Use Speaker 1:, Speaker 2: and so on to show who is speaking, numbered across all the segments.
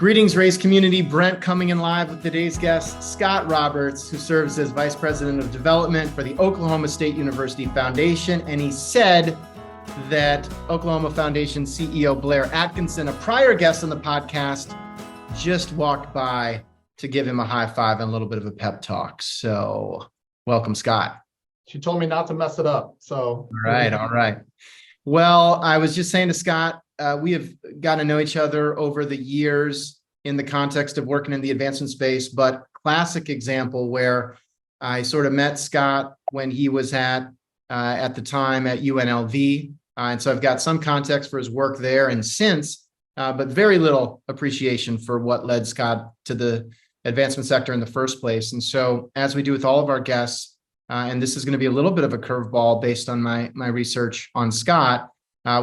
Speaker 1: Greetings, race community. Brent coming in live with today's guest, Scott Roberts, who serves as Vice President of Development for the Oklahoma State University Foundation. And he said that Oklahoma Foundation CEO Blair Atkinson, a prior guest on the podcast, just walked by to give him a high five and a little bit of a pep talk. So welcome, Scott.
Speaker 2: She told me not to mess it up. So
Speaker 1: All right. Well, I was just saying to Scott, we have gotten to know each other over the years in the context of working in the advancement space, but classic example where I sort of met Scott when he was at the time at UNLV. And so I've got some context for his work there and since, but very little appreciation for what led Scott to the advancement sector in the first place. And so as we do with all of our guests, and this is going to be a little bit of a curveball based on my research on Scott,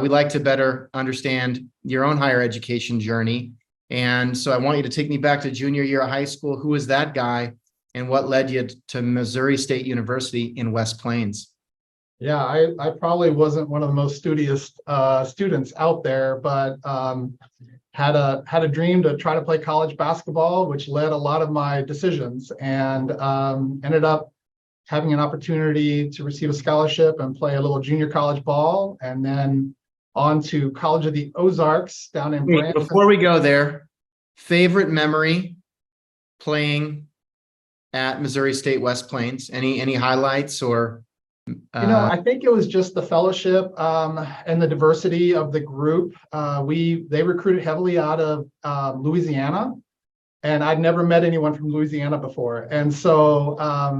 Speaker 1: we like to better understand your own higher education journey. And so I want you to take me back to junior year of high school. Who was that guy and what led you to Missouri State University in West Plains?
Speaker 2: yeah, I probably wasn't one of the most studious students out there, but had a dream to try to play college basketball, which led a lot of my decisions, and ended up having an opportunity to receive a scholarship and play a little junior college ball, and then on to College of the Ozarks down in Brent.
Speaker 1: Before we go there, favorite memory playing at Missouri State West Plains? Any highlights or?
Speaker 2: I think it was just the fellowship and the diversity of the group. They recruited heavily out of Louisiana. And I'd never met anyone from Louisiana before. And so, I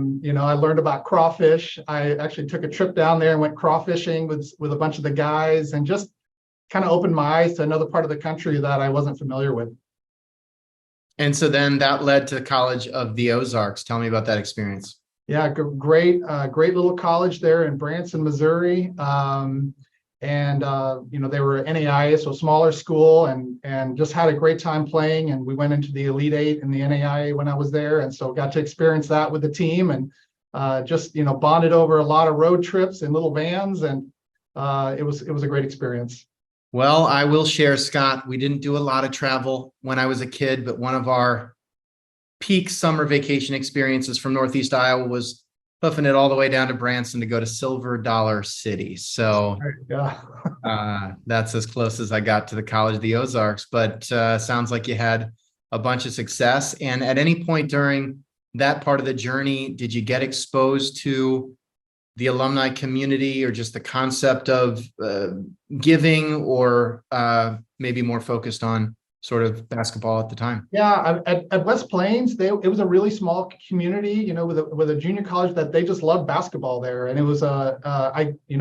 Speaker 2: learned about crawfish. I actually took a trip down there and went crawfishing with a bunch of the guys and just kind of opened my eyes to another part of the country that I wasn't familiar with. And
Speaker 1: so then that led to College of the Ozarks. Tell me about that experience.
Speaker 2: Yeah, great little college there in Branson, Missouri. They were NAIA, so smaller school, and just had a great time playing. And we went into the Elite Eight in the NAIA when I was there, and so got to experience that with the team, and bonded over a lot of road trips in little vans, and it was a great experience.
Speaker 1: Well, I will share, Scott. We didn't do a lot of travel when I was a kid, but one of our peak summer vacation experiences from Northeast Iowa was puffing it all the way down to Branson to go to Silver Dollar City. So that's as close as I got to the College of the Ozarks, but sounds like you had a bunch of success. And at any point during that part of the journey, did you get exposed to the alumni community or just the concept of giving, or maybe more focused on sort of basketball at the time?
Speaker 2: Yeah, at West Plains, it was a really small community, with a junior college that they just loved basketball there. And it was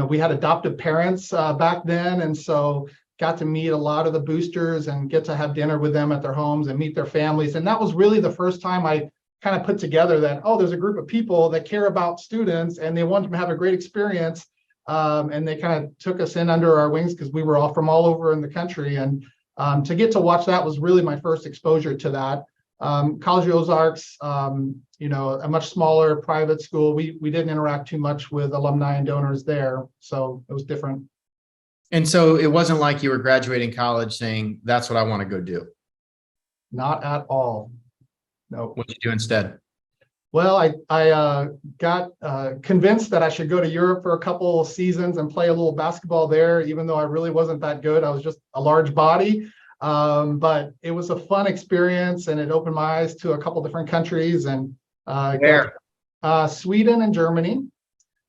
Speaker 2: we had adoptive parents back then, and so got to meet a lot of the boosters and get to have dinner with them at their homes and meet their families. And that was really the first time I kind of put together that, there's a group of people that care about students and they want them to have a great experience. And they kind of took us in under our wings because we were all from all over in the country. And to get to watch that was really my first exposure to that. College of Ozarks, a much smaller private school. We didn't interact too much with alumni and donors there, so it was different.
Speaker 1: And so it wasn't like you were graduating college saying, that's what I want to go do.
Speaker 2: Not at all. No.
Speaker 1: What did you do instead?
Speaker 2: Well, I got convinced that I should go to Europe for a couple of seasons and play a little basketball there, even though I really wasn't that good. I was just a large body. But it was a fun experience, and it opened my eyes to a couple different countries, and Sweden and Germany.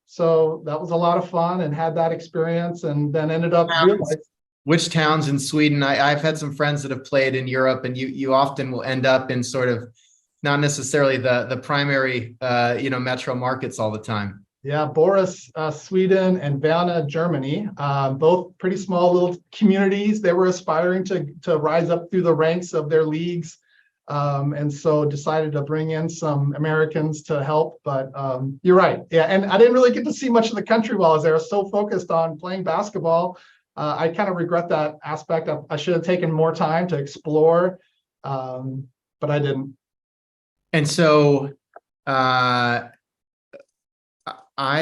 Speaker 2: So that was a lot of fun, and had that experience, and then ended up
Speaker 1: Which towns in Sweden? I've had some friends that have played in Europe, and you often will end up in sort of not necessarily the primary, metro markets all the time.
Speaker 2: Yeah, Boris, Sweden, and Berna, Germany, both pretty small little communities. They were aspiring to rise up through the ranks of their leagues, and so decided to bring in some Americans to help. But you're right. Yeah, and I didn't really get to see much of the country while I was there. I was so focused on playing basketball. I kind of regret that aspect. I should have taken more time to explore, but I didn't.
Speaker 1: And so I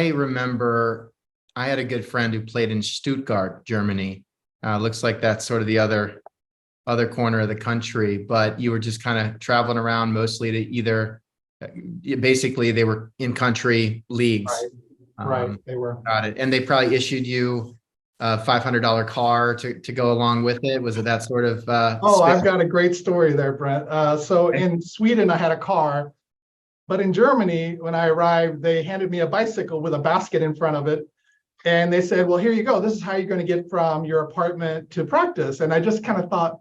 Speaker 1: remember I had a good friend who played in Stuttgart, Germany. Looks like that's sort of the other other corner of the country, but you were just kind of traveling around mostly to either, basically they were in country leagues.
Speaker 2: Right, they were.
Speaker 1: Got it. And they probably issued you a $500 car to go along with it. Was it that sort of
Speaker 2: Oh, I've got a great story there, Brent. So
Speaker 1: Okay.
Speaker 2: in Sweden, I had a car, but in Germany, when I arrived, they handed me a bicycle with a basket in front of it. And they said, well, here you go. This is how you're going to get from your apartment to practice. And I just kind of thought,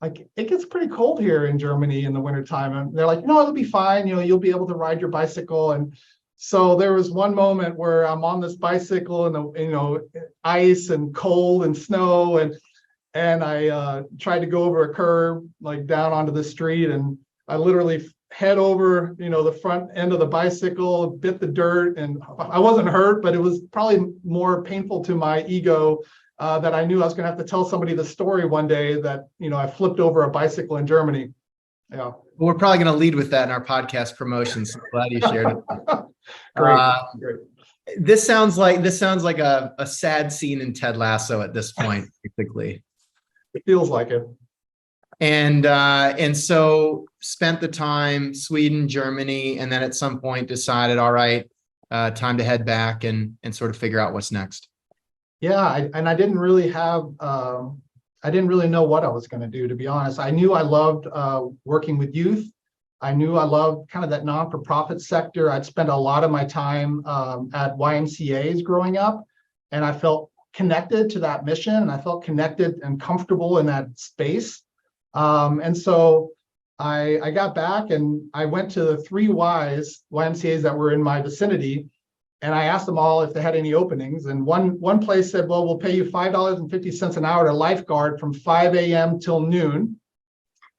Speaker 2: like, it gets pretty cold here in Germany in the wintertime. And they're like, no, it'll be fine. You'll be able to ride your bicycle. And so there was one moment where I'm on this bicycle in the, ice and cold and snow. And I tried to go over a curb, like down onto the street. And I literally head over, the front end of the bicycle, bit the dirt. And I wasn't hurt, but it was probably more painful to my ego that I knew I was going to have to tell somebody the story one day that, I flipped over a bicycle in Germany. Yeah.
Speaker 1: Well, we're probably going to lead with that in our podcast promotion. So glad you shared it.
Speaker 2: Great.
Speaker 1: This sounds like a sad scene in Ted Lasso at this point, basically.
Speaker 2: It feels like it.
Speaker 1: And so spent the time, Sweden, Germany, and then at some point decided, all right, time to head back and sort of figure out what's next.
Speaker 2: Yeah, I didn't really have, I didn't really know what I was going to do, to be honest. I knew I loved working with youth. I knew I loved kind of that non-for-profit sector. I'd spent a lot of my time at YMCAs growing up, and I felt connected to that mission, and I felt connected and comfortable in that space. And so I got back and I went to the 3 YMCAs that were in my vicinity. And I asked them all if they had any openings. And one place said, well, we'll pay you $5.50 an hour to lifeguard from 5 a.m. till noon.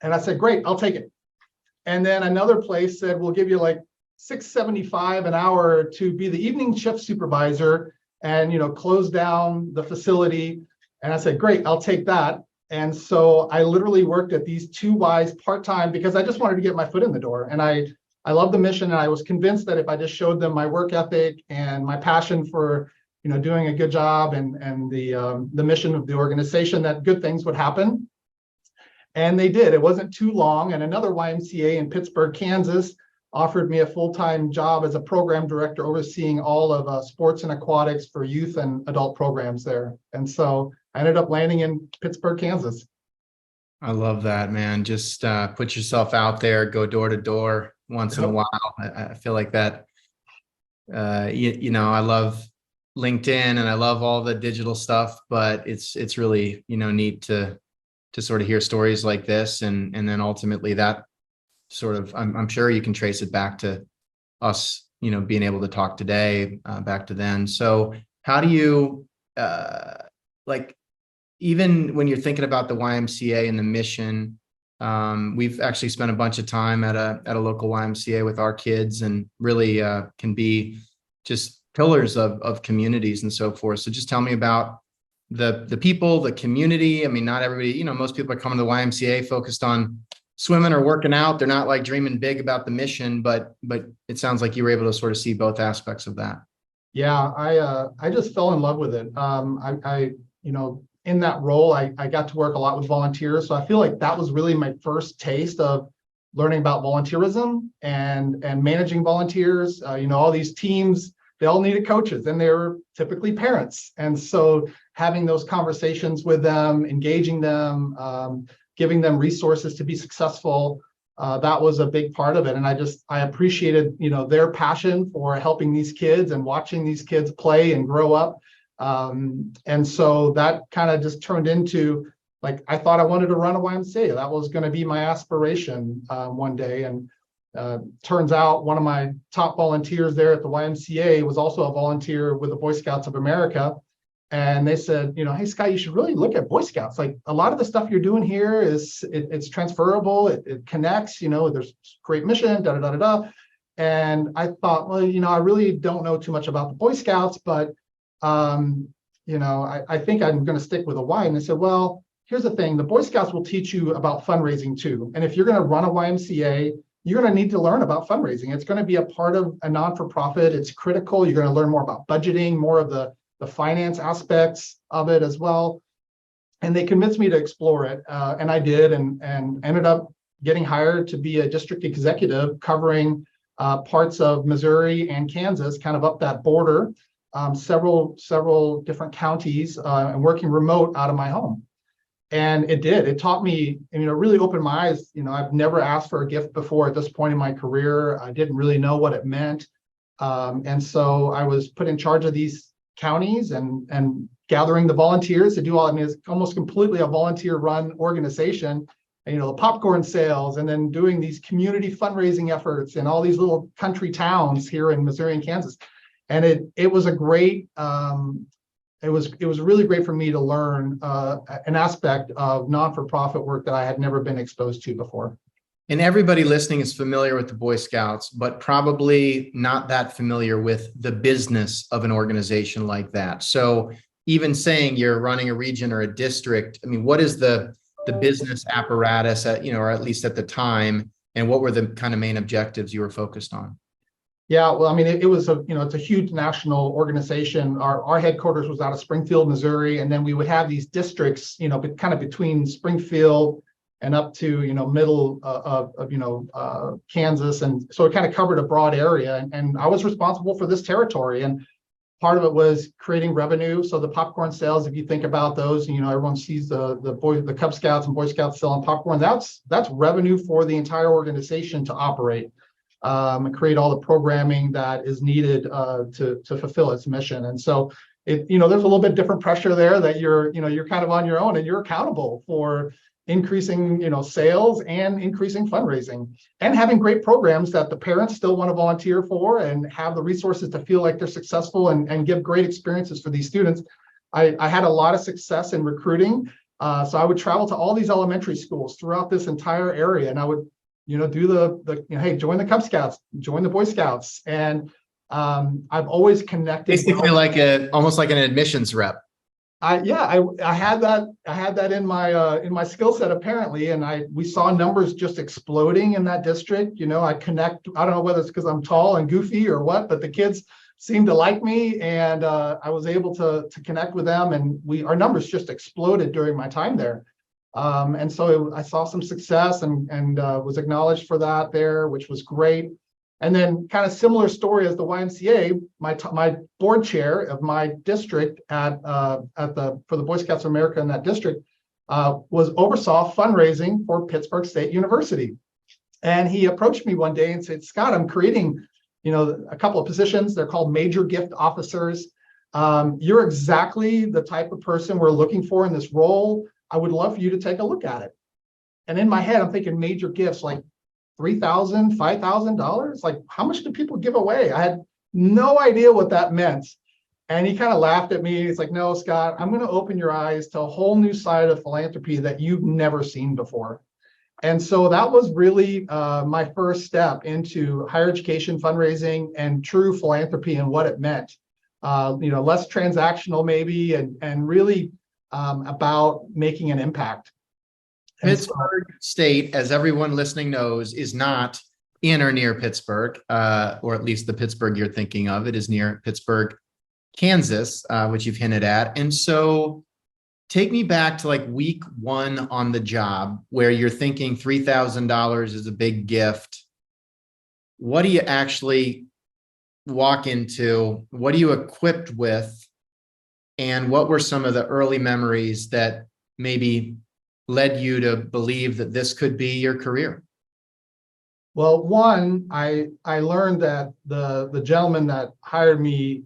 Speaker 2: And I said, great, I'll take it. And then another place said, we'll give you like $6.75 an hour to be the evening shift supervisor and, close down the facility. And I said, great, I'll take that. And so I literally worked at these 2 Ys part-time because I just wanted to get my foot in the door. And I love the mission, and I was convinced that if I just showed them my work ethic and my passion for, doing a good job and the mission of the organization, that good things would happen. And they did. It wasn't too long, and another YMCA in Pittsburg, Kansas, offered me a full-time job as a program director overseeing all of sports and aquatics for youth and adult programs there. And so I ended up landing in Pittsburg, Kansas.
Speaker 1: I love that, man. Just put yourself out there, go door to door once in a while. I feel like that, I love LinkedIn and I love all the digital stuff, but it's really, neat to sort of hear stories like this. And then ultimately that sort of, I'm sure you can trace it back to us, being able to talk today, back to then. So how do you, even when you're thinking about the YMCA and the mission, we've actually spent a bunch of time at a local YMCA with our kids, and really can be just pillars of communities and so forth. So just tell me about the people, the community. I mean, not everybody, most people are coming to the YMCA focused on swimming or working out. They're not like dreaming big about the mission, but it sounds like you were able to sort of see both aspects of that.
Speaker 2: Yeah, I just fell in love with it. In that role, I got to work a lot with volunteers. So I feel like that was really my first taste of learning about volunteerism and managing volunteers. All these teams, they all needed coaches, and they were typically parents. And so having those conversations with them, engaging them, giving them resources to be successful, that was a big part of it. And I appreciated, their passion for helping these kids and watching these kids play and grow up. And so that kind of just turned into, like, I thought I wanted to run a YMCA. That was going to be my aspiration one day. And turns out one of my top volunteers there at the YMCA was also a volunteer with the Boy Scouts of America. And they said, hey, Scott, you should really look at Boy Scouts. Like, a lot of the stuff you're doing here it's transferable. It connects, there's great mission, da, da, da, da, da. And I thought, well, I really don't know too much about the Boy Scouts, but I think I'm going to stick with a Y. And they said, well, here's the thing. The Boy Scouts will teach you about fundraising too. And if you're going to run a YMCA, you're going to need to learn about fundraising. It's going to be a part of a non-for-profit. It's critical. You're going to learn more about budgeting, more of the finance aspects of it as well. and they convinced me to explore it. And I did, and ended up getting hired to be a district executive covering parts of Missouri and Kansas, kind of up that border, several different counties, and working remote out of my home. And it taught me, really opened my eyes. I've never asked for a gift before at this point in my career. I didn't really know what it meant. And so I was put in charge of these counties and gathering the volunteers to do all. It's almost completely a volunteer run organization. And, the popcorn sales, and then doing these community fundraising efforts in all these little country towns here in Missouri and Kansas. And it was a great, it was really great for me to learn an aspect of non-for-profit work that I had never been exposed to before.
Speaker 1: And everybody listening is familiar with the Boy Scouts, but probably not that familiar with the business of an organization like that. So even saying you're running a region or a district, what is the business apparatus at, or at least at the time, and what were the kind of main objectives you were focused on?
Speaker 2: Yeah, well, it was it's a huge national organization. Our headquarters was out of Springfield, Missouri, and then we would have these districts, kind of between Springfield and up to middle of Kansas, and so it kind of covered a broad area. And I was responsible for this territory, and part of it was creating revenue. So the popcorn sales, if you think about those, everyone sees the Cub Scouts and Boy Scouts selling popcorn. That's revenue for the entire organization to operate. And create all the programming that is needed to fulfill its mission. And so there's a little bit different pressure there that you're kind of on your own, and you're accountable for increasing sales and increasing fundraising, and having great programs that the parents still want to volunteer for and have the resources to feel like they're successful and give great experiences for these students. I had a lot of success in recruiting. So I would travel to all these elementary schools throughout this entire area, and I would do the hey, join the Cub Scouts, join the Boy Scouts. And I've always connected.
Speaker 1: Basically almost like an admissions rep.
Speaker 2: I had that in my skill set apparently. And we saw numbers just exploding in that district. I connect, I don't know whether it's because I'm tall and goofy or what, but the kids seemed to like me, and I was able to connect with them, and our numbers just exploded during my time there. And so I saw some success and was acknowledged for that there, which was great. And then kind of similar story as the YMCA, my board chair of my district for the Boy Scouts of America in that district oversaw fundraising for Pittsburg State University. And he approached me one day and said, "Scott, I'm creating, a couple of positions. They're called major gift officers. You're exactly the type of person we're looking for in this role. I would love for you to take a look at it." And in my head, I'm thinking major gifts like $3,000, $5,000. Like, how much do people give away? I had no idea what that meant. And he kind of laughed at me. He's like, "No, Scott, I'm going to open your eyes to a whole new side of philanthropy that you've never seen before." And so that was really my first step into higher education fundraising and true philanthropy and what it meant. Less transactional maybe, and really about making an impact.
Speaker 1: Pittsburg State, as everyone listening knows, is not in or near Pittsburgh, or at least the Pittsburgh you're thinking of. It is near Pittsburg, Kansas, which you've hinted at. And so take me back to like week one on the job, where you're thinking $3,000 is a big gift. What do you actually walk into? What are you equipped with? And what were some of the early memories that maybe led you to believe that this could be your career?
Speaker 2: Well, one, I learned that the gentleman that hired me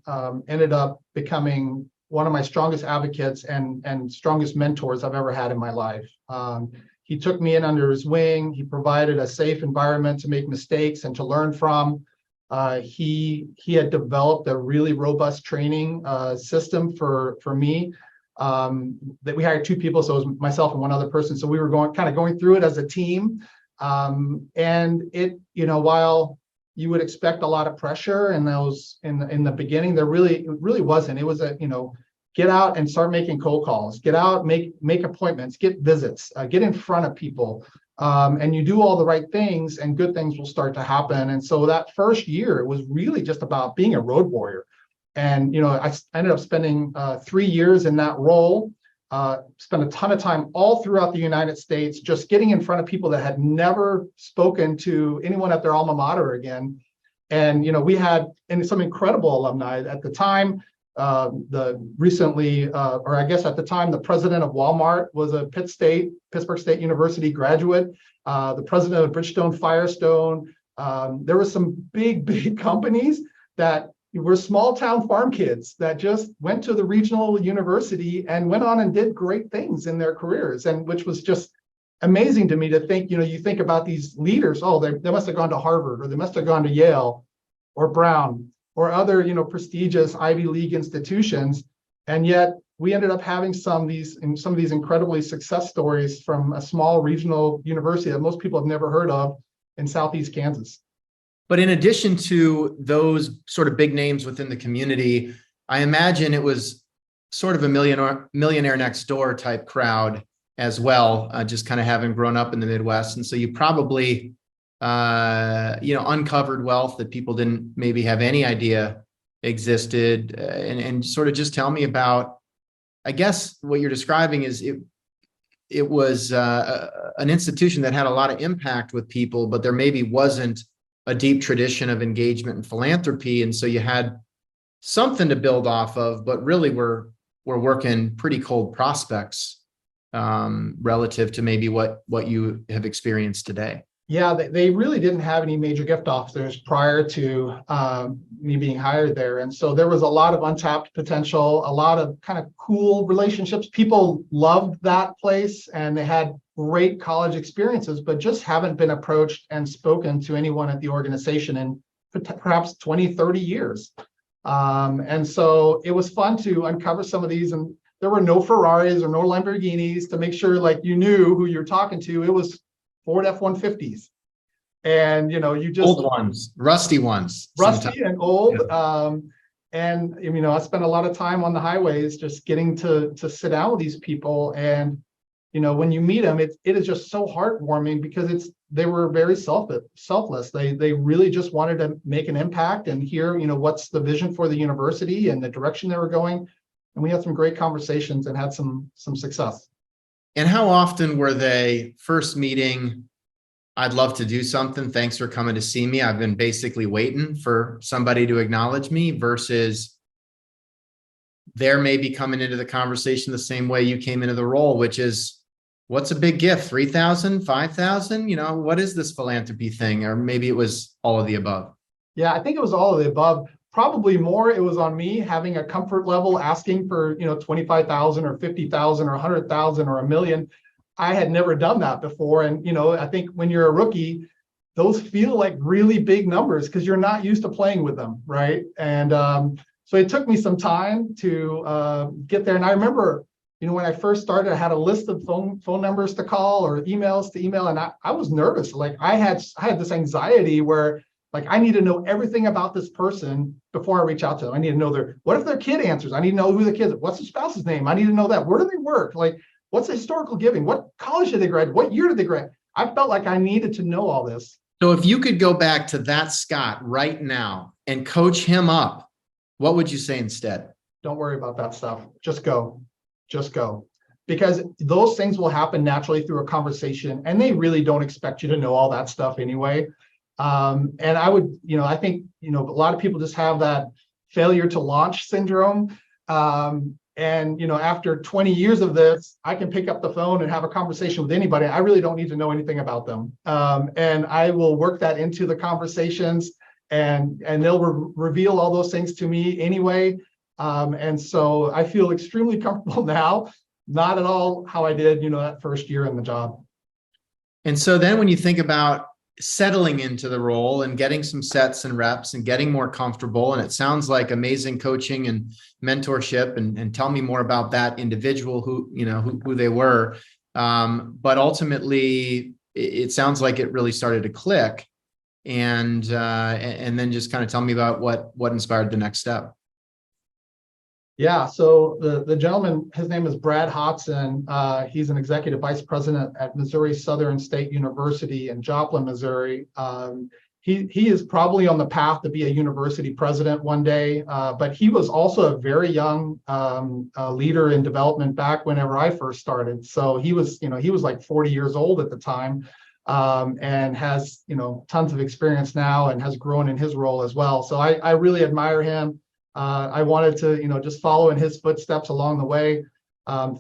Speaker 2: ended up becoming one of my strongest advocates and strongest mentors I've ever had in my life. He took me in under his wing. He provided a safe environment to make mistakes and to learn from. He had developed a really robust training system for me. That we hired two people, so it was myself and one other person. So we were going through it as a team. And it, while you would expect a lot of pressure in those in the beginning, it really wasn't. It was get out and start making cold calls, get out, make appointments, get visits, get in front of people. And you do all the right things and good things will start to happen. And so that first year, it was really just about being a road warrior. And, I ended up spending 3 years in that role. spent a ton of time all throughout the United States, just getting in front of people that had never spoken to anyone at their alma mater again. And, we had some incredible alumni at the time. Or I guess at the time, the president of Walmart was a Pittsburgh State University graduate. The president of Bridgestone Firestone. There were some big companies that were small town farm kids that just went to the regional university and went on and did great things in their careers, and which was just amazing to me to think, you think about these leaders, they must have gone to Harvard, or they must have gone to Yale or Brown or other, prestigious Ivy League institutions. And yet we ended up having some of these incredibly success stories from a small regional university that most people have never heard of in Southeast Kansas.
Speaker 1: But in addition to those sort of big names within the community, I imagine it was sort of a millionaire next door type crowd as well, just kind of having grown up in the Midwest. And so you probably, uncovered wealth that people didn't maybe have any idea existed. And sort of just tell me about, I guess what you're describing is it was an institution that had a lot of impact with people, but there maybe wasn't a deep tradition of engagement and philanthropy. And so you had something to build off of, but really we're working pretty cold prospects relative to maybe what you have experienced today.
Speaker 2: Yeah, they really didn't have any major gift officers prior to me being hired there. And so there was a lot of untapped potential, a lot of kind of cool relationships. People loved that place and they had great college experiences, but just haven't been approached and spoken to anyone at the organization in perhaps 20, 30 years. And so it was fun to uncover some of these. And there were no Ferraris or no Lamborghinis to make sure like you knew who you're talking to. It was Ford F-150s. And, you just
Speaker 1: old ones, rusty ones,
Speaker 2: rusty and old. Yeah. And, I spent a lot of time on the highways, just getting to sit down with these people. And, when you meet them, it is just so heartwarming because they were very selfless. They really just wanted to make an impact and hear, what's the vision for the university and the direction they were going. And we had some great conversations and had some success.
Speaker 1: And how often were they first meeting? I'd love to do something. Thanks for coming to see me. I've been basically waiting for somebody to acknowledge me, versus they're maybe coming into the conversation the same way you came into the role, which is, what's a big gift? 3,000, 5,000? What is this philanthropy thing? Or maybe it was all of the above.
Speaker 2: Yeah, I think it was all of the above. Probably more, it was on me having a comfort level, asking for, 25,000 or 50,000 or 100,000 or $1 million. I had never done that before. And, I think when you're a rookie, those feel like really big numbers because you're not used to playing with them. Right. And so it took me some time to get there. And I remember, when I first started, I had a list of phone numbers to call or emails to email. And I was nervous. Like I had this anxiety where like, I need to know everything about this person before I reach out to them. I need to know what if their kid answers? I need to know who the kid is. What's the spouse's name? I need to know that. Where do they work? Like, what's the historical giving? What college did they graduate? What year did they graduate? I felt like I needed to know all this.
Speaker 1: So if you could go back to that Scott right now and coach him up, what would you say instead?
Speaker 2: Don't worry about that stuff. Just go. Because those things will happen naturally through a conversation, and they really don't expect you to know all that stuff anyway. And I would, I think, a lot of people just have that failure to launch syndrome. And, after 20 years of this, I can pick up the phone and have a conversation with anybody. I really don't need to know anything about them. And I will work that into the conversations, and they'll reveal all those things to me anyway. And so I feel extremely comfortable now, not at all how I did, that first year in the job.
Speaker 1: And so then when you think about settling into the role and getting some sets and reps and getting more comfortable, and it sounds like amazing coaching and mentorship, and tell me more about that individual who they were. But ultimately it sounds like it really started to click, and then just kind of tell me about what inspired the next step.
Speaker 2: Yeah, so the gentleman, his name is Brad Hodson. He's an executive vice president at Missouri Southern State University in Joplin, Missouri. he is probably on the path to be a university president one day. But he was also a very young leader in development back whenever I first started. So he was like 40 years old at the time, and has, tons of experience now and has grown in his role as well. So I really admire him. I wanted to, just follow in his footsteps along the way.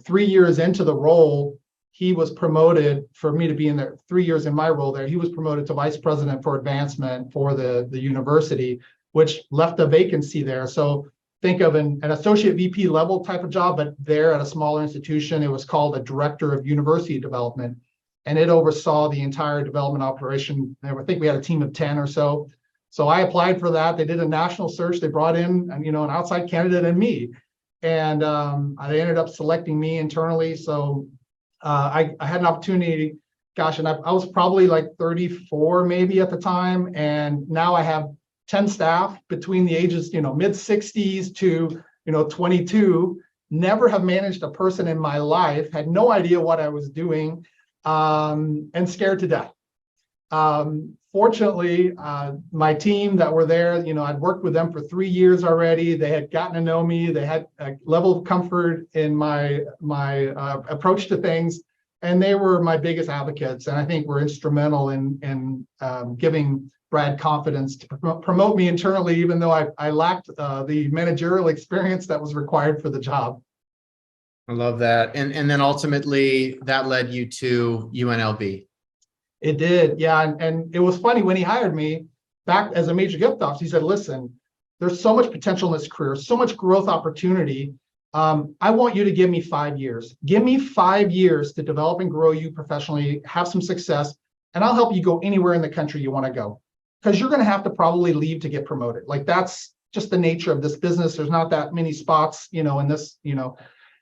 Speaker 2: 3 years into the role, he was promoted, for me to be in there 3 years in my role there, he was promoted to vice president for advancement for the university, which left a vacancy there. So think of an associate VP level type of job, but there at a smaller institution, it was called a director of university development. And it oversaw the entire development operation. I think we had a team of 10 or so. So I applied for that. They did a national search. They brought in, an outside candidate and me. And they ended up selecting me internally. So I had an opportunity, gosh, and I was probably like 34 maybe at the time. And now I have 10 staff between the ages, mid 60s to, 22. Never have managed a person in my life, had no idea what I was doing, and scared to death. Fortunately, my team that were there, I'd worked with them for 3 years already. They had gotten to know me. They had a level of comfort in my approach to things, and they were my biggest advocates. And I think were instrumental in giving Brad confidence to promote me internally, even though I lacked the managerial experience that was required for the job.
Speaker 1: I love that. And then ultimately that led you to UNLV.
Speaker 2: It did, yeah. And it was funny when he hired me back as a major gift officer. He said, "Listen, there's so much potential in this career, so much growth opportunity. I want you to give me 5 years. Give me 5 years to develop and grow you professionally, have some success, and I'll help you go anywhere in the country you want to go. Because you're going to have to probably leave to get promoted. Like, that's just the nature of this business. There's not that many spots, in this,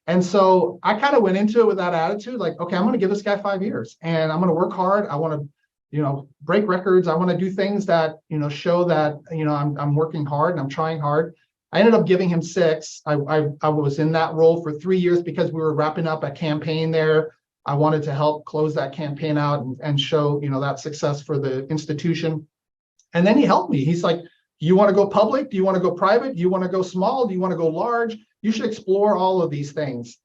Speaker 2: And so I kind of went into it with that attitude, like, okay, I'm going to give this guy 5 years and I'm going to work hard. I want to, break records. I want to do things that, show that, I'm working hard and I'm trying hard. I ended up giving him 6. I was in that role for 3 years because we were wrapping up a campaign there. I wanted to help close that campaign out and show, that success for the institution. And then he helped me. He's like, you want to go public? Do you want to go private? Do you want to go small? Do you want to go large? You should explore all of these things.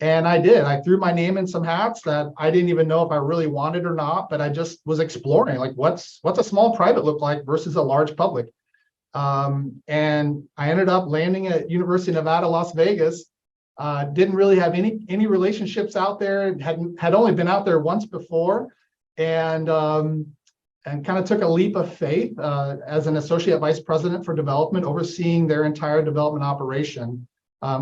Speaker 2: And I did. I threw my name in some hats that I didn't even know if I really wanted or not, but I just was exploring, like, what's a small private look like versus a large public. And I ended up landing at University of Nevada, Las Vegas. Didn't really have any relationships out there. Had only been out there once before, and kind of took a leap of faith as an associate vice president for development, overseeing their entire development operation,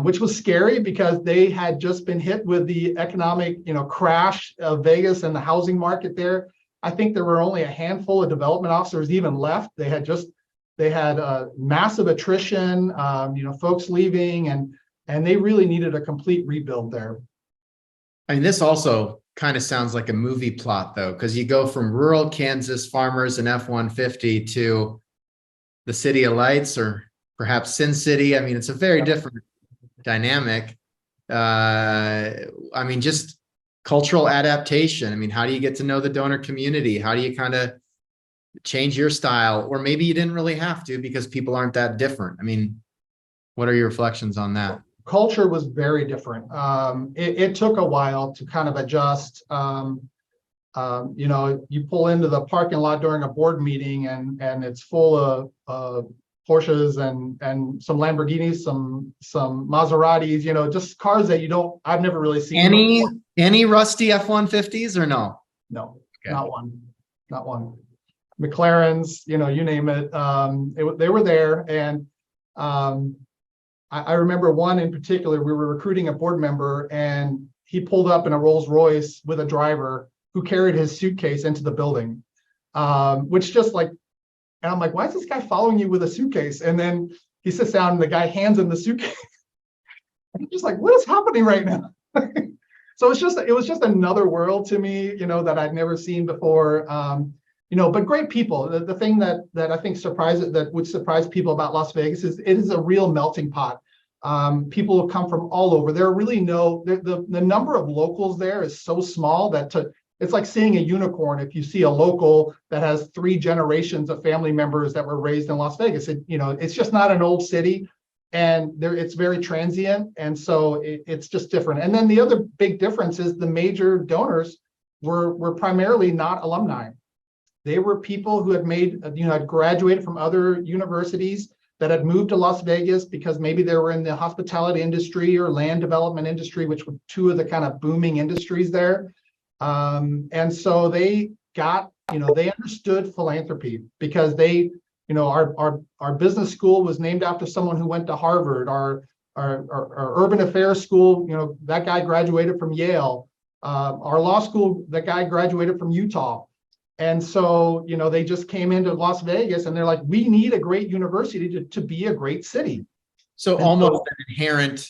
Speaker 2: which was scary because they had just been hit with the economic, crash of Vegas and the housing market there. I think there were only a handful of development officers even left. They had massive attrition, folks leaving, and they really needed a complete rebuild there.
Speaker 1: I mean, this also kind of sounds like a movie plot, though, because you go from rural Kansas farmers and F-150 to the City of Lights, or perhaps Sin City. I mean, it's a very different dynamic. I mean, just cultural adaptation. I mean, how do you get to know the donor community? How do you kind of change your style? Or maybe you didn't really have to because people aren't that different. I mean, what are your reflections on that?
Speaker 2: Culture was very different. It took a while to kind of adjust. You pull into the parking lot during a board meeting and it's full of Porsches and some Lamborghinis, some Maseratis, just cars that I've never really seen.
Speaker 1: Any rusty F-150s or no?
Speaker 2: No, okay. Not one. McLarens, you name it. They were there. And I remember one in particular. We were recruiting a board member and he pulled up in a Rolls Royce with a driver who carried his suitcase into the building, which just like, and I'm like, why is this guy following you with a suitcase? And then he sits down and the guy hands him the suitcase. I'm just like, what is happening right now? So it was just another world to me, that I'd never seen before. But great people. The thing that I think would surprise people about Las Vegas is it is a real melting pot. People will come from all over. There are really the number of locals there is so small that it's like seeing a unicorn. If you see a local that has 3 generations of family members that were raised in Las Vegas, it's just not an old city, and it's very transient, and so it's just different. And then the other big difference is the major donors were primarily not alumni. They were people who had had graduated from other universities that had moved to Las Vegas because maybe they were in the hospitality industry or land development industry, which were 2 of the kind of booming industries there. And so they they understood philanthropy because our business school was named after someone who went to Harvard. Our urban affairs school, that guy graduated from Yale. Our law school, that guy graduated from Utah. And so, they just came into Las Vegas and they're like, we need a great university to be a great city.
Speaker 1: So almost an inherent,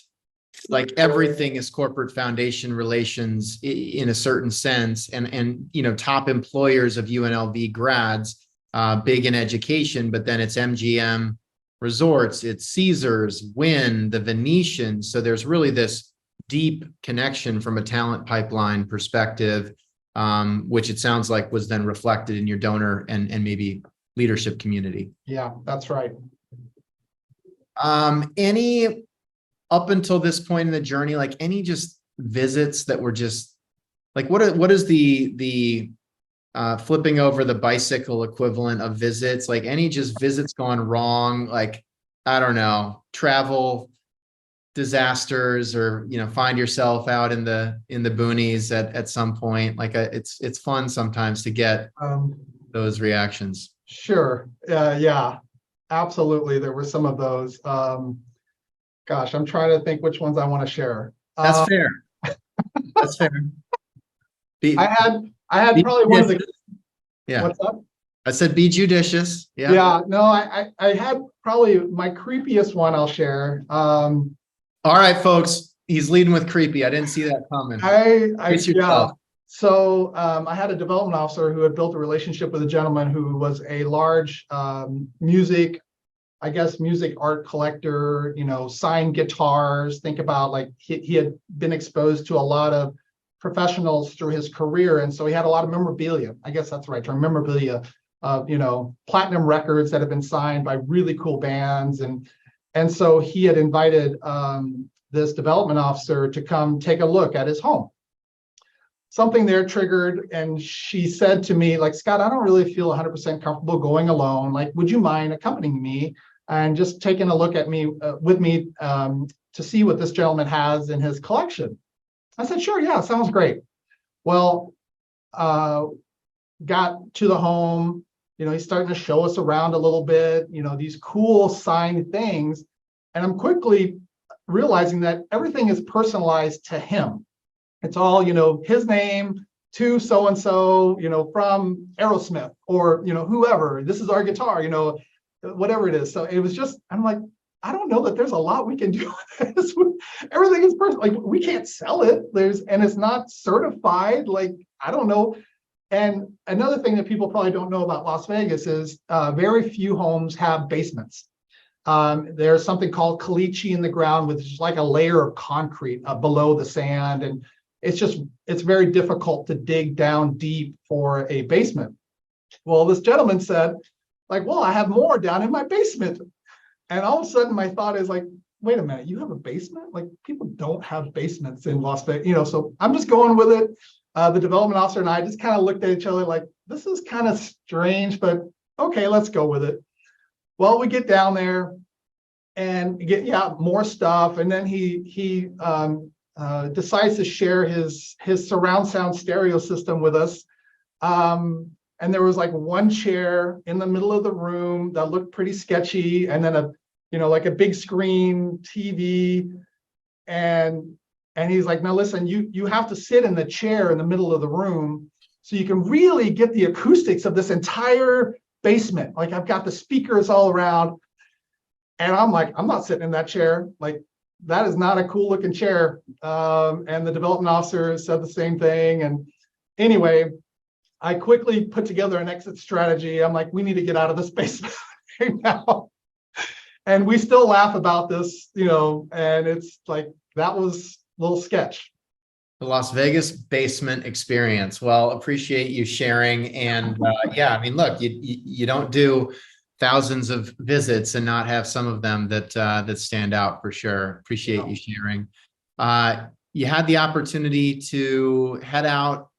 Speaker 1: like everything is corporate foundation relations in a certain sense. And top employers of UNLV grads, big in education, but then it's MGM Resorts, it's Caesars, Wynn, the Venetian. So there's really this deep connection from a talent pipeline perspective, which it sounds like was then reflected in your donor and maybe leadership community.
Speaker 2: Yeah, that's right.
Speaker 1: Any up until this point in the journey, like any just visits that were just like, what is the flipping over the bicycle equivalent of visits? Like any just visits gone wrong, like, I don't know, travel disasters, or find yourself out in the boonies at some point. Like it's fun sometimes to get those reactions.
Speaker 2: Sure. Yeah, absolutely. There were some of those. Gosh, I'm trying to think which ones I want to share.
Speaker 1: That's fair. That's fair.
Speaker 2: I had probably one of the.
Speaker 1: Yeah.
Speaker 2: What's up?
Speaker 1: I said be judicious. Yeah.
Speaker 2: Yeah. No, I had probably my creepiest one I'll share.
Speaker 1: All right, folks. He's leading with creepy. I didn't see that coming.
Speaker 2: Yeah. So I had a development officer who had built a relationship with a gentleman who was a large music art collector, signed guitars. Think about like he had been exposed to a lot of professionals through his career. And so he had a lot of memorabilia. I guess that's the right term, memorabilia of, platinum records that have been signed by really cool bands. And so he had invited this development officer to come take a look at his home. Something there triggered, and she said to me, like, Scott, I don't really feel 100% comfortable going alone. Like, would you mind accompanying me and just taking a look at me with me to see what this gentleman has in his collection? I said, sure, yeah, sounds great. Well, got to the home, he's starting to show us around a little bit, these cool signed things. And I'm quickly realizing that everything is personalized to him. It's all, his name to so-and-so, from Aerosmith or, whoever, this is our guitar, whatever it is. So it was just, I'm like, I don't know that there's a lot we can do with this. Everything is personal. Like, we can't sell it. And it's not certified. Like, I don't know. And another thing that people probably don't know about Las Vegas is very few homes have basements. There's something called caliche in the ground, which is like a layer of concrete below the sand. And it's very difficult to dig down deep for a basement. Well, this gentleman said, like, well, I have more down in my basement. And all of a sudden my thought is like, wait a minute, you have a basement? Like, people don't have basements in Las Vegas, so I'm just going with it. The development officer and I just kind of looked at each other like, this is kind of strange, but okay, let's go with it. Well, we get down there and get more stuff. And then he decides to share his surround sound stereo system with us. And there was like one chair in the middle of the room that looked pretty sketchy, and then like a big screen TV. And he's like, now listen, you have to sit in the chair in the middle of the room so you can really get the acoustics of this entire basement. Like, I've got the speakers all around. And I'm like, I'm not sitting in that chair. Like, that is not a cool looking chair. And the development officer said the same thing. And anyway, I quickly put together an exit strategy. I'm like, we need to get out of this basement right now. And we still laugh about this, and it's like, that was a little sketch.
Speaker 1: The Las Vegas basement experience. Well, appreciate you sharing. And yeah, I mean, look, you don't do thousands of visits and not have some of them that stand out for sure. Appreciate you sharing. You had the opportunity to head out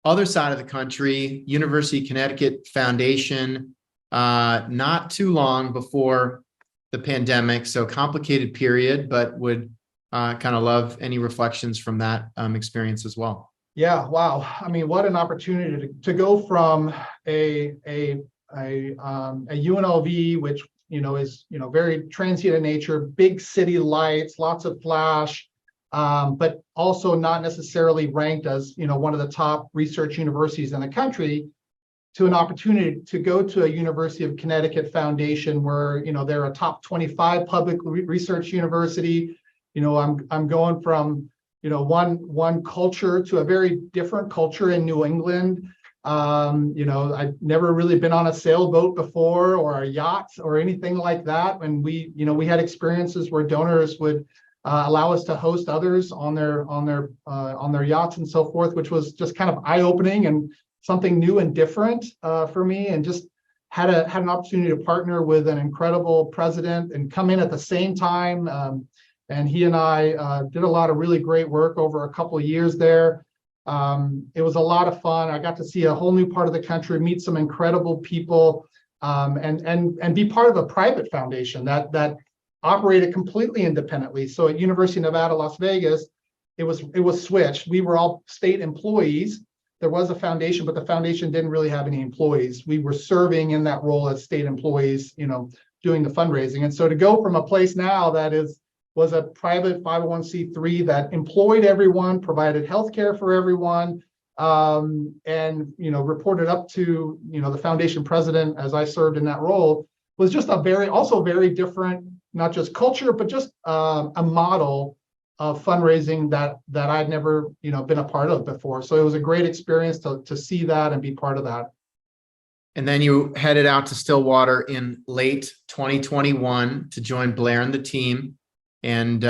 Speaker 1: other side of the country, University of Connecticut Foundation, not too long before the pandemic. So complicated period, but would kind of love any reflections from that experience as well.
Speaker 2: Yeah, wow. I mean, what an opportunity to go from a UNLV, which is very transient in nature, big city lights, lots of flash, but also not necessarily ranked as one of the top research universities in the country, to an opportunity to go to a University of Connecticut Foundation where they're a top 25 public research university. I'm going from one culture to a very different culture in New England. I've never really been on a sailboat before or a yacht or anything like that. And we had experiences where donors would allow us to host others on their yachts and so forth, which was just kind of eye-opening and something new and different for me. And just had an opportunity to partner with an incredible president and come in at the same time. And he and I did a lot of really great work over a couple of years there. It was a lot of fun. I got to see a whole new part of the country, meet some incredible people, and be part of a private foundation that operated completely independently. So at University of Nevada, Las Vegas, it was switched. We were all state employees. There was a foundation, but the foundation didn't really have any employees. We were serving in that role as state employees, doing the fundraising. And so to go from a place now that was a private 501c3 that employed everyone, provided healthcare for everyone, and reported up to the foundation president as I served in that role, was just also very different, not just culture, but just a model of fundraising that I'd never been a part of before. So it was a great experience to see that and be part of that.
Speaker 1: And then you headed out to Stillwater in late 2021 to join Blair and the team. And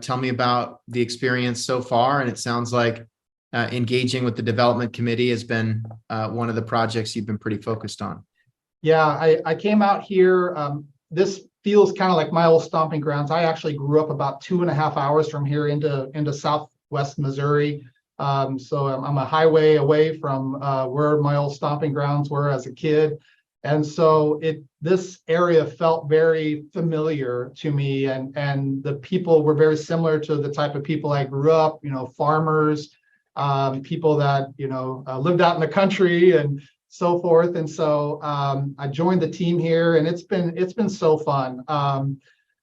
Speaker 1: tell me about the experience so far. And it sounds like engaging with the development committee has been one of the projects you've been pretty focused on.
Speaker 2: Yeah, I came out here. This feels kind of like my old stomping grounds. I actually grew up about 2.5 hours from here into Southwest Missouri. So I'm a highway away from where my old stomping grounds were as a kid. And so this area felt very familiar to me, and the people were very similar to the type of people I grew up, farmers, people that, lived out in the country and so forth. And so I joined the team here, and it's been so fun.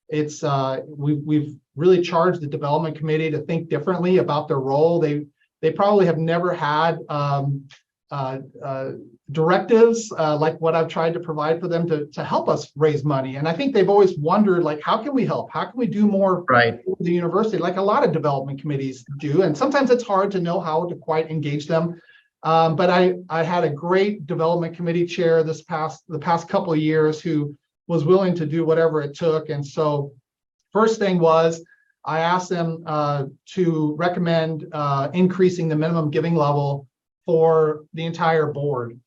Speaker 2: We've really charged the development committee to think differently about their role. They probably have never had directives like what I've tried to provide for them to help us raise money. And I think they've always wondered, like, how can we help? How can we do more
Speaker 1: right
Speaker 2: for the university, like a lot of development committees do? And sometimes it's hard to know how to quite engage them. But I had a great development committee chair the past couple of years who was willing to do whatever it took. And so first thing was, I asked them to recommend increasing the minimum giving level for the entire board.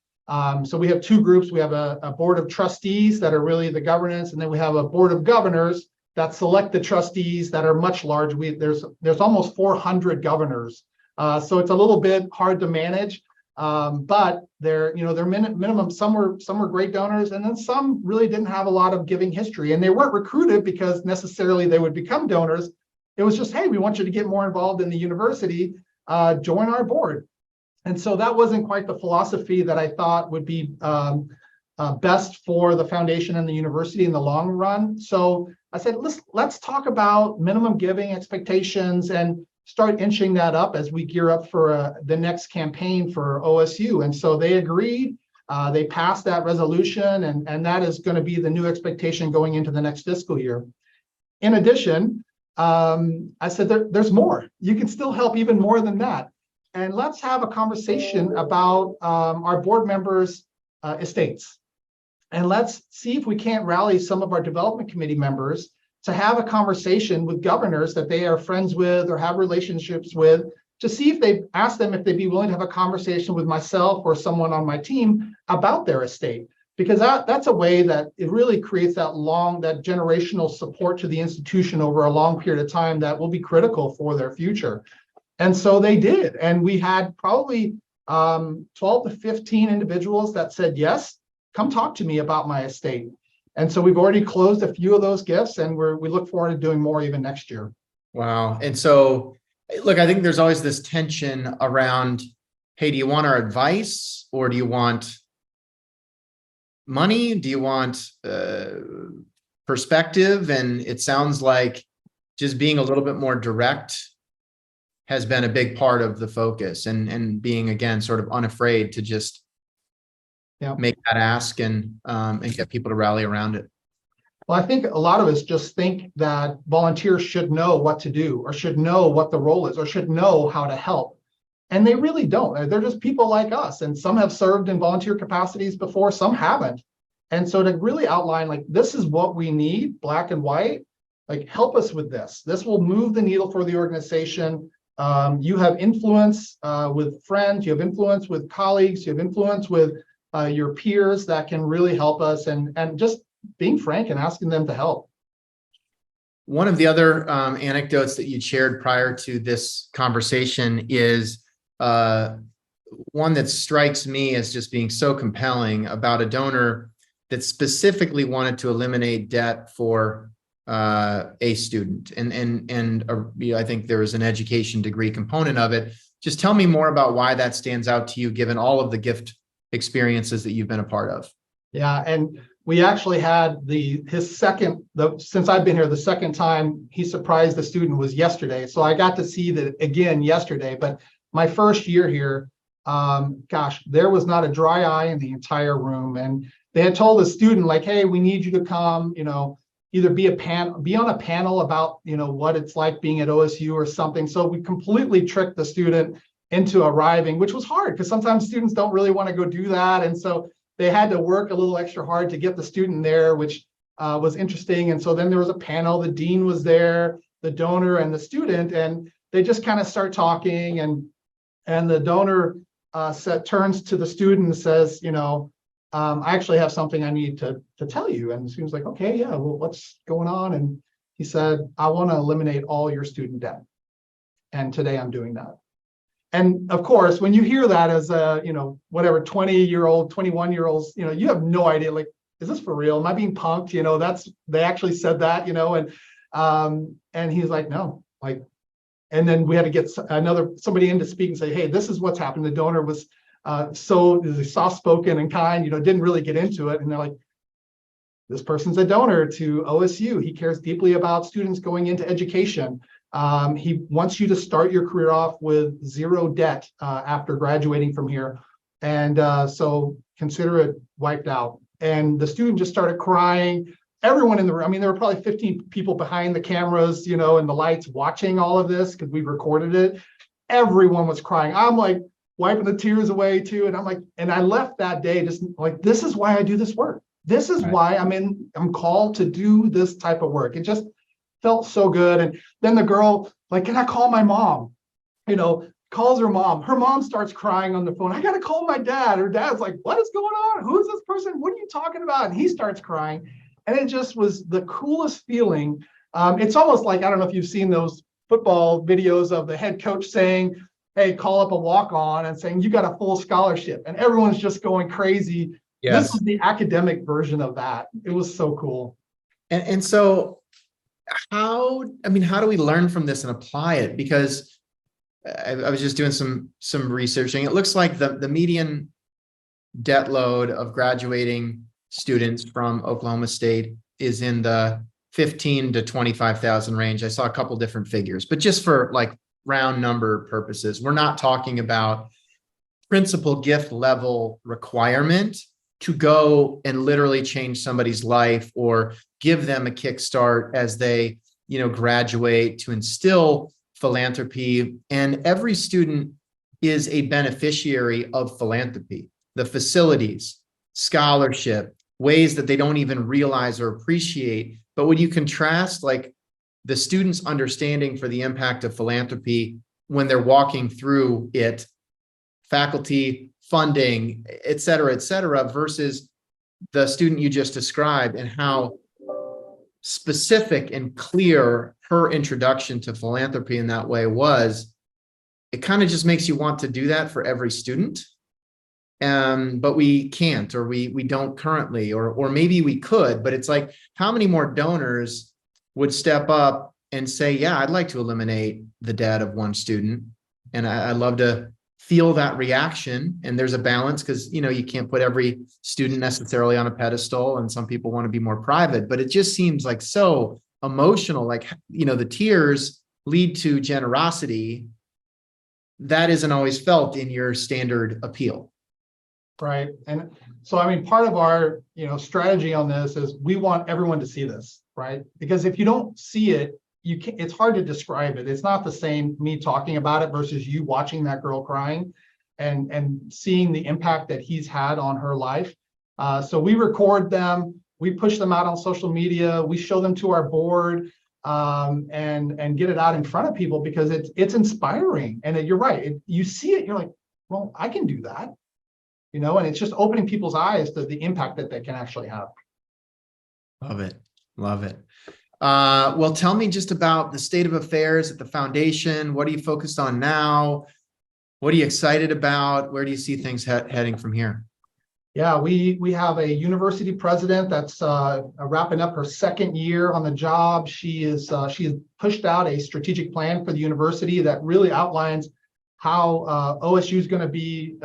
Speaker 2: So we have two groups. We have a board of trustees that are really the governance, and then we have a board of governors that select the trustees that are much larger. There's almost 400 governors, so it's a little bit hard to manage. But they're minimum. Some were great donors, and then some really didn't have a lot of giving history, and they weren't recruited because necessarily they would become donors. It was just, hey, we want you to get more involved in the university. Join our board. And so that wasn't quite the philosophy that I thought would be best for the foundation and the university in the long run. So I said, let's talk about minimum giving expectations and start inching that up as we gear up for the next campaign for OSU. And so they agreed. They passed that resolution, and that is going to be the new expectation going into the next fiscal year. In addition, I said there's more. You can still help even more than that. And let's have a conversation about our board members' estates. And let's see if we can't rally some of our development committee members to have a conversation with governors that they are friends with or have relationships with to see if they ask them if they'd be willing to have a conversation with myself or someone on my team about their estate. Because that's a way that it really creates that generational support to the institution over a long period of time that will be critical for their future. And so they did. And we had probably 12 to 15 individuals that said, yes, come talk to me about my estate. And so we've already closed a few of those gifts, and we look forward to doing more even next year.
Speaker 1: Wow. And so, look, I think there's always this tension around, hey, do you want our advice or do you want money? Do you want perspective? And it sounds like just being a little bit more direct has been a big part of the focus, and being, again, sort of unafraid to just make that ask and get people to rally around it.
Speaker 2: Well, I think a lot of us just think that volunteers should know what to do, or should know what the role is, or should know how to help. And they really don't. They're just people like us. And some have served in volunteer capacities before, some haven't. And so to really outline, like, this is what we need, black and white, like, help us with this. This will move the needle for the organization. You have influence with friends, you have influence with colleagues, you have influence with your peers that can really help us, and just being frank and asking them to help.
Speaker 1: One of the other anecdotes that you shared prior to this conversation is one that strikes me as just being so compelling, about a donor that specifically wanted to eliminate debt for a student. And I think there is an education degree component of it. Just tell me more about why that stands out to you, given all of the gift experiences that you've been a part of.
Speaker 2: Yeah, and we actually had since I've been here, the second time he surprised the student was yesterday. So I got to see that again yesterday. But my first year here, gosh, there was not a dry eye in the entire room. And they had told the student, like, hey, we need you to come, either be on a panel about, what it's like being at OSU or something. So we completely tricked the student into arriving, which was hard because sometimes students don't really want to go do that. And so they had to work a little extra hard to get the student there, which was interesting. And so then there was a panel, the dean was there, the donor and the student, and they just kind of start talking, and the donor turns to the student and says, I actually have something I need to tell you. And the student's like, okay, yeah, well, what's going on? And he said, I want to eliminate all your student debt. And today I'm doing that. And of course, when you hear that as a, 20-year-old, 21-year-olds, you have no idea, like, is this for real? Am I being punked? They actually said that, and he's like, no, like, and then we had to get somebody in to speak and say, hey, this is what's happened. The donor was so soft-spoken and kind, didn't really get into it. And they're like, this person's a donor to OSU. He cares deeply about students going into education. He wants you to start your career off with zero debt after graduating from here. And so consider it wiped out. And the student just started crying. Everyone in the room, there were probably 15 people behind the cameras, and the lights watching all of this because we recorded it. Everyone was crying. I'm like wiping the tears away too. And I'm like, and I left that day just like, this is why I do this work. This is why I'm called to do this type of work. It just felt so good. And then the girl, like, can I call my mom? Calls her mom. Her mom starts crying on the phone. I got to call my dad. Her dad's like, what is going on? Who is this person? What are you talking about? And he starts crying. And it just was the coolest feeling. It's almost like, I don't know if you've seen those football videos of the head coach saying, hey, call up a walk-on and saying, you got a full scholarship. And everyone's just going crazy. Yes. This was the academic version of that. It was so cool.
Speaker 1: And so how do we learn from this and apply it? Because I was just doing some researching. It looks like the median debt load of graduating students from Oklahoma State is in the 15 to 25,000 range. I saw a couple different figures, but just for like round number purposes, we're not talking about principal gift level requirement to go and literally change somebody's life or give them a kickstart as they, graduate, to instill philanthropy. And every student is a beneficiary of philanthropy, the facilities, scholarship, ways that they don't even realize or appreciate. But when you contrast like the student's understanding for the impact of philanthropy when they're walking through it, faculty, funding, et cetera, versus the student you just described, and how specific and clear her introduction to philanthropy in that way was. It kind of just makes you want to do that for every student. But we can't, or we don't currently, or maybe we could, but it's like, how many more donors would step up and say, yeah, I'd like to eliminate the debt of one student. And I'd love to feel that reaction. And there's a balance, because, you can't put every student necessarily on a pedestal, and some people want to be more private, but it just seems like so emotional. Like, the tears lead to generosity that isn't always felt in your standard appeal.
Speaker 2: Right. And so, part of our, strategy on this is we want everyone to see this, right? Because if you don't see it, it's hard to describe it. It's not the same me talking about it versus you watching that girl crying and seeing the impact that he's had on her life. So we record them, we push them out on social media, we show them to our board, and get it out in front of people, because it's inspiring. And you're right. You see it, you're like, well, I can do that. And it's just opening people's eyes to the impact that they can actually have.
Speaker 1: Love it. Love it. Well, tell me just about the state of affairs at the foundation. What are you focused on now? What are you excited about? Where do you see things heading from here?
Speaker 2: Yeah, we have a university president that's wrapping up her second year on the job. She has pushed out a strategic plan for the university that really outlines how OSU is going to be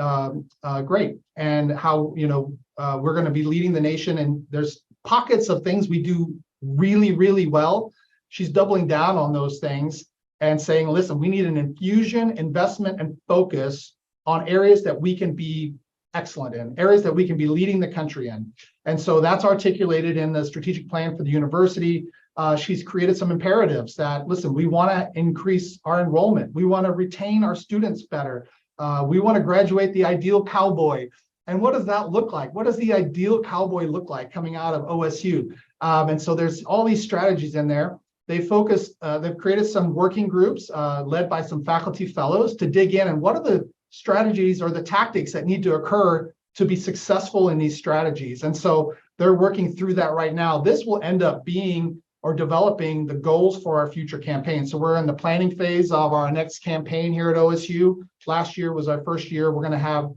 Speaker 2: great, and how we're going to be leading the nation. And there's pockets of things we do really, really well. She's doubling down on those things and saying, listen, we need an infusion, investment, and focus on areas that we can be excellent in, areas that we can be leading the country in. And so that's articulated in the strategic plan for the university. She's created some imperatives that, listen, we want to increase our enrollment. We want to retain our students better. We want to graduate the ideal cowboy. And what does that look like? What does the ideal cowboy look like coming out of OSU? And so there's all these strategies in there. They've created some working groups led by some faculty fellows to dig in, and what are the strategies or the tactics that need to occur to be successful in these strategies. And so they're working through that right now. This will end up being or developing the goals for our future campaign. So we're in the planning phase of our next campaign here at OSU. Last year was our first year. We're going to have,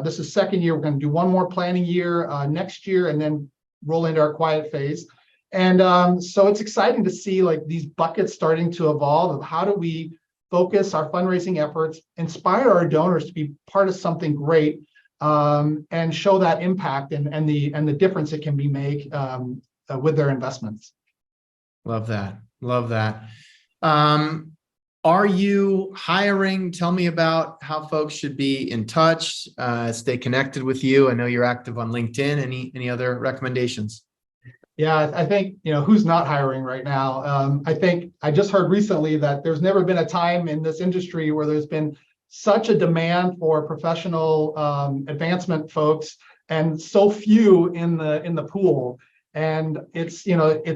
Speaker 2: this is second year. We're going to do one more planning year next year, and then roll into our quiet phase. And so it's exciting to see like these buckets starting to evolve of how do we focus our fundraising efforts, inspire our donors to be part of something great, and show that impact and the difference it can be made with their investments.
Speaker 1: Love that. Love that. Are you hiring? Tell me about how folks should be in touch, stay connected with you. I know you're active on LinkedIn. Any other recommendations?
Speaker 2: Yeah, I think, who's not hiring right now? I think I just heard recently that there's never been a time in this industry where there's been such a demand for professional advancement folks, and so few in the pool. And it's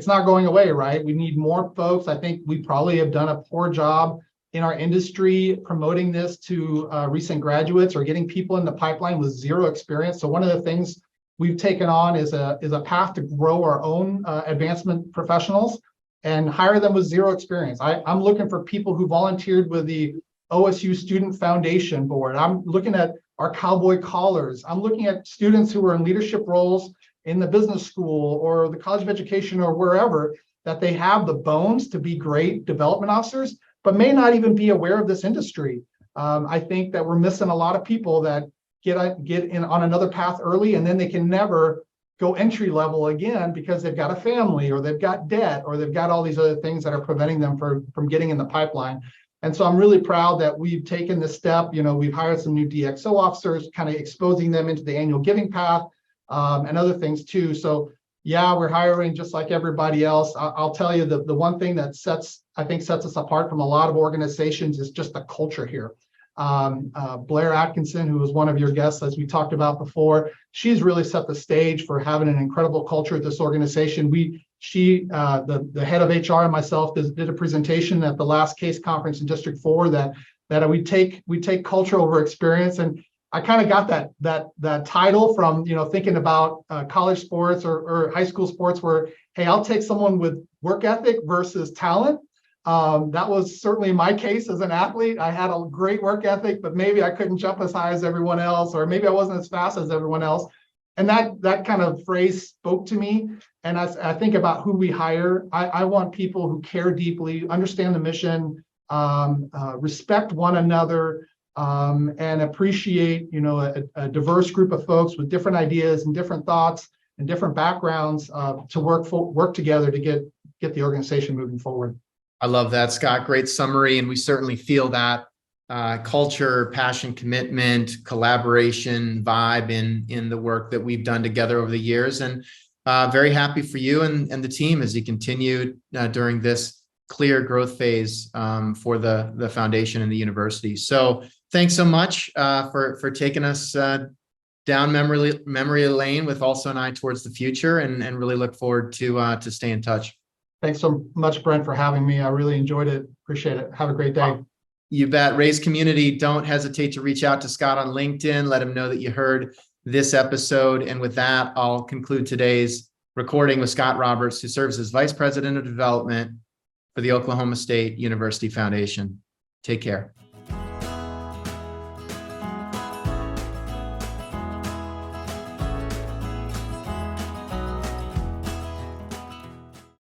Speaker 2: not going away, right? We need more folks. I think we probably have done a poor job in our industry promoting this to recent graduates, or getting people in the pipeline with zero experience. So one of the things we've taken on is a path to grow our own advancement professionals and hire them with zero experience. I'm looking for people who volunteered with the OSU Student Foundation Board. I'm looking at our cowboy callers. I'm looking at students who are in leadership roles in the business school or the College of Education or wherever, that they have the bones to be great development officers, but may not even be aware of this industry. I think that we're missing a lot of people that get in on another path early, and then they can never go entry level again because they've got a family, or they've got debt, or they've got all these other things that are preventing them from getting in the pipeline. And so I'm really proud that we've taken this step. We've hired some new DXO officers, kind of exposing them into the annual giving path, and other things too. So yeah, we're hiring just like everybody else. I'll tell you the one thing that sets us apart from a lot of organizations is just the culture here. Blair Atkinson, who was one of your guests, as we talked about before, she's really set the stage for having an incredible culture at this organization. The head of HR and myself did a presentation at the last case conference in District 4 that that we take culture over experience. And I kind of got that title from, thinking about college sports or high school sports where, hey, I'll take someone with work ethic versus talent. That was certainly my case as an athlete. I had a great work ethic, but maybe I couldn't jump as high as everyone else, or maybe I wasn't as fast as everyone else. And that kind of phrase spoke to me. And as I think about who we hire, I want people who care deeply, understand the mission, respect one another, and appreciate, a diverse group of folks with different ideas and different thoughts and different backgrounds to work together to get the organization moving forward.
Speaker 1: I love that, Scott. Great summary. And we certainly feel that culture, passion, commitment, collaboration, vibe in the work that we've done together over the years. And very happy for you and the team as you continue during this clear growth phase for the foundation and the university. So thanks so much for taking us down memory lane with also an eye towards the future, and really look forward to stay in touch.
Speaker 2: Thanks so much, Brent, for having me. I really enjoyed it. Appreciate it. Have a great day.
Speaker 1: You bet. Raise community. Don't hesitate to reach out to Scott on LinkedIn. Let him know that you heard this episode. And with that, I'll conclude today's recording with Scott Roberts, who serves as Vice President of Development for the Oklahoma State University Foundation. Take care.